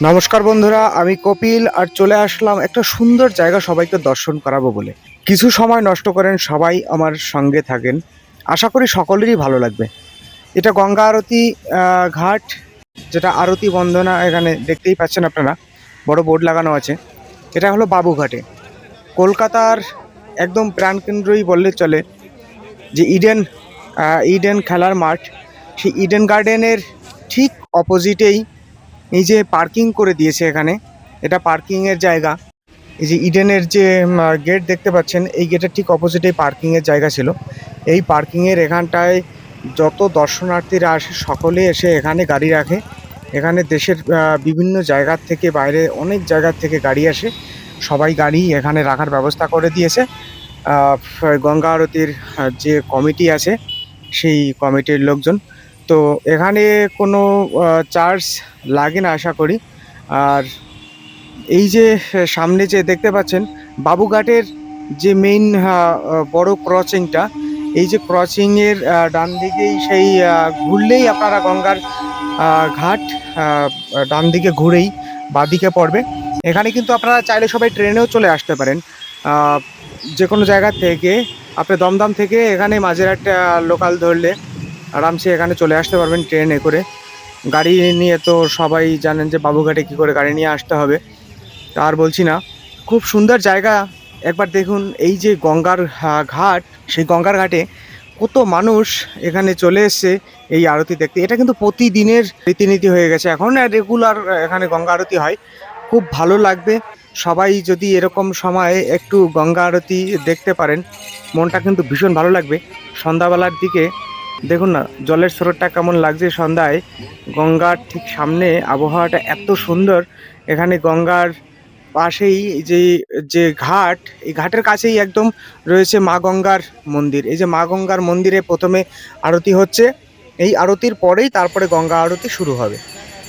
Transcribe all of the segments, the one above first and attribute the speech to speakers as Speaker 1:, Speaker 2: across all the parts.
Speaker 1: নমস্কার বন্ধুরা, আমি কপিল আর চলে আসলাম একটা সুন্দর জায়গা সবাইকে দর্শন করাবো বলে। কিছু সময় নষ্ট করেন, সবাই আমার সঙ্গে থাকেন, আশা করি সকলেরই ভালো লাগবে। এটা গঙ্গা আরতি ঘাট, যেটা আরতি বন্দনা এখানে দেখতেই পাচ্ছেন আপনারা, বড় বোর্ড লাগানো আছে। এটা হলো বাবুঘাটে, কলকাতার একদম প্রাণকেন্দ্রই বললে চলে। যে ইডেন খেলার মাঠ, সেই ইডেন গার্ডেনের ঠিক অপোজিটেই এই যে পার্কিং করে দিয়েছে এখানে, এটা পার্কিংয়ের জায়গা। এই যে ইডেনের যে গেট দেখতে পাচ্ছেন, এই গেটের ঠিক অপোজিটেই পার্কিংয়ের জায়গা ছিল। এই পার্কিংয়ের এখানটায় যত দর্শনার্থীরা আসে সকলে এসে এখানে গাড়ি রাখে। এখানে দেশের বিভিন্ন জায়গার থেকে, বাইরে অনেক জায়গার থেকে গাড়ি আসে, সবাই গাড়ি এখানে রাখার ব্যবস্থা করে দিয়েছে। গঙ্গা আরতির যে কমিটি আছে, সেই কমিটির লোকজন। তো এখানে কোনো চার্জ লাগে না আশা করি। আর এই যে সামনে যে দেখতে পাচ্ছেন বাবুঘাটের যে মেইন বড় ক্রসিংটা, এই যে ক্রসিংয়ের ডান দিকেই সেই ঘুরলেই আপনারা গঙ্গার ঘাট, ডান দিকে ঘুরেই বাঁদিকে পড়বে। এখানে কিন্তু আপনারা চাইলে সবাই ট্রেনেও চলে আসতে পারেন। যে কোনো জায়গা থেকে, আপনি দমদম থেকে এখানে মাঝেরহাট লোকাল ধরলে আরামসে এখানে চলে আসতে পারবেন ট্রেনে করে। গাড়ি নিয়ে তো সবাই জানেন যে বাবুঘাটে কী করে গাড়ি নিয়ে আসতে হবে, আর বলছি না। খুব সুন্দর জায়গা, একবার দেখুন। এই যে গঙ্গার ঘাট, সেই গঙ্গার ঘাটে কত মানুষ এখানে চলে এসছে এই আরতি দেখতে। এটা কিন্তু প্রতিদিনের রীতিনীতি হয়ে গেছে এখন, রেগুলার এখানে গঙ্গা আরতি হয়। খুব ভালো লাগবে, সবাই যদি এরকম সময়ে একটু গঙ্গা আরতি দেখতে পারেন, মনটা কিন্তু ভীষণ ভালো লাগবে। সন্ধ্যাবেলার দিকে দেখুন না জলের স্রোতটা কেমন লাগছে সন্ধ্যায়, গঙ্গার ঠিক সামনে আবহাওয়াটা এত সুন্দর। এখানে গঙ্গার পাশেই যে যে ঘাট, এই ঘাটের কাছেই একদম রয়েছে মা গঙ্গার মন্দির। এই যে মা গঙ্গার মন্দিরে প্রথমে আরতি হচ্ছে, এই আরতির পরেই তারপরে গঙ্গা আরতি শুরু হবে।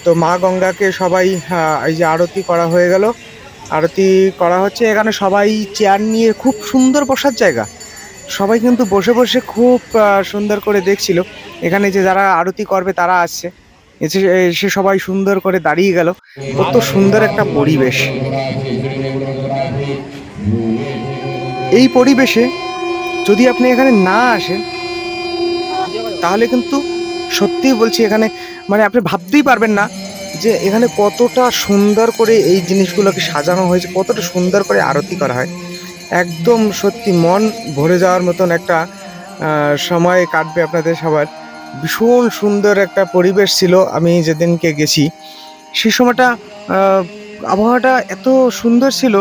Speaker 1: তো মা গঙ্গাকে সবাই এই যে আরতি করা হয়ে গেল, আরতি করা হচ্ছে। এখানে সবাই চেয়ার নিয়ে, খুব সুন্দর বসার জায়গা, সবাই কিন্তু বসে বসে খুব সুন্দর করে দেখছিল। এখানে যে যারা আরতি করবে তারা আসছে, এসে সবাই সুন্দর করে দাঁড়িয়ে গেল। কত সুন্দর একটা পরিবেশ। এই পরিবেশে যদি আপনি এখানে না আসেন, তাহলে কিন্তু সত্যিই বলছি, এখানে মানে আপনি ভাবতেই পারবেন না যে এখানে কতটা সুন্দর করে এই জিনিসগুলোকে সাজানো হয়েছে, কতটা সুন্দর করে আরতি করা হয়। একদম সত্যি মন ভরে যাওয়ার মতন একটা সময় কাটবে আপনাদের সবার। ভীষণ সুন্দর একটা পরিবেশ ছিল আমি যেদিনকে গেছি। সেই সময়টা আবহাওয়াটা এত সুন্দর ছিল,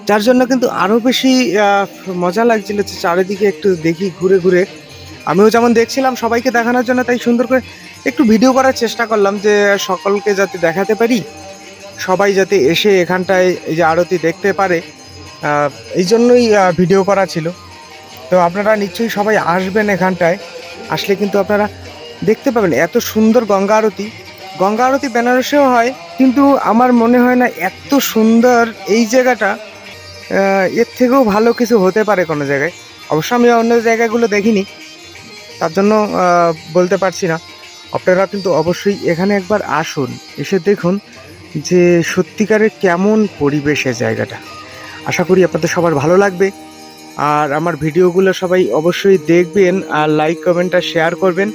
Speaker 1: যার জন্য কিন্তু আরও বেশি মজা লাগছিল যে চারিদিকে একটু দেখি ঘুরে ঘুরে। আমিও যেমন দেখছিলাম সবাইকে দেখানোর জন্য, তাই সুন্দর করে একটু ভিডিও করার চেষ্টা করলাম, যে সকলকে যাতে দেখাতে পারি, সবাই যাতে এসে এখানটায় এই যে আরতি দেখতে পারে, এই জন্যই ভিডিও করা ছিল। তো আপনারা নিশ্চয়ই সবাই আসবেন, এখানটায় আসলে কিন্তু আপনারা দেখতে পাবেন এত সুন্দর গঙ্গা আরতি। গঙ্গা আরতি বেনারসেও হয়, কিন্তু আমার মনে হয় না এত সুন্দর এই জায়গাটা, এর থেকেও ভালো কিছু হতে পারে কোনো জায়গায়। অবশ্য আমি অন্য জায়গাগুলো দেখিনি, তার জন্য বলতে পারছি না। আপনারা কিন্তু অবশ্যই এখানে একবার আসুন, এসে দেখুন যে সত্যিকারের কেমন পরিবেশের জায়গাটা। আশা করি আপনাদের সবার ভালো লাগবে। আর আমার ভিডিওগুলো সবাই অবশ্যই দেখবেন, আর লাইক কমেন্ট আর শেয়ার করবেন।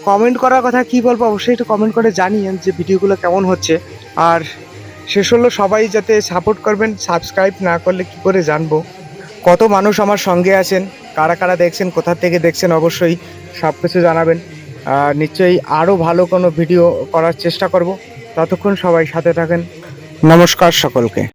Speaker 1: কমেন্ট করার কথা কি বলবো, অবশ্যই একটু কমেন্ট করে জানিয়েন যে ভিডিওগুলো কেমন হচ্ছে। আর শেষ হলো, সবাই যাতে সাপোর্ট করবেন। সাবস্ক্রাইব না করলে কি করে জানবো কত মানুষ আমার সঙ্গে আছেন, কারা কারা দেখছেন, কোথা থেকে দেখছেন, অবশ্যই সব কিছু জানাবেন। নিশ্চয়ই আরও ভালো কোনো ভিডিও করার চেষ্টা করব। ততক্ষণ সবাই সাথে থাকেন। নমস্কার সকলকে।